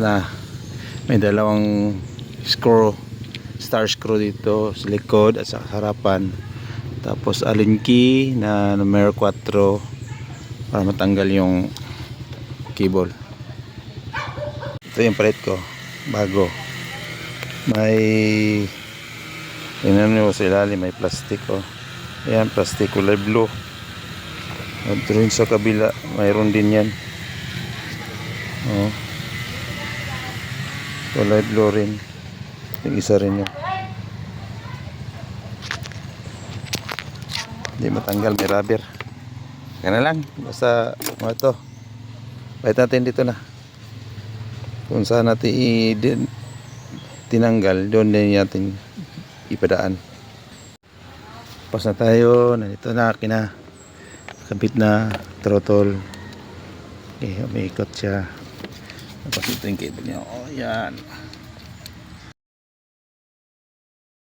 na may dalawang screw, star screw dito sa likod at sa harapan, tapos allen key na numero 4 para matanggal yung cable. Ito yung palit ko bago, may tingnan nyo sa ilalim, may plastic ayan, plastic kulay blue. At rin sa kabila mayroon din yan, kulay blue rin. Yung isa rin yun, hindi matanggal, may rubber. Kaya na lang, basta mga ito bait natin dito na. Kung saan natin tinanggal, doon din natin ipadaan. Pas na tayo, nandito na kabit na throttle. Okay, umiikot siya. Tapos ito yung cable niya, yan.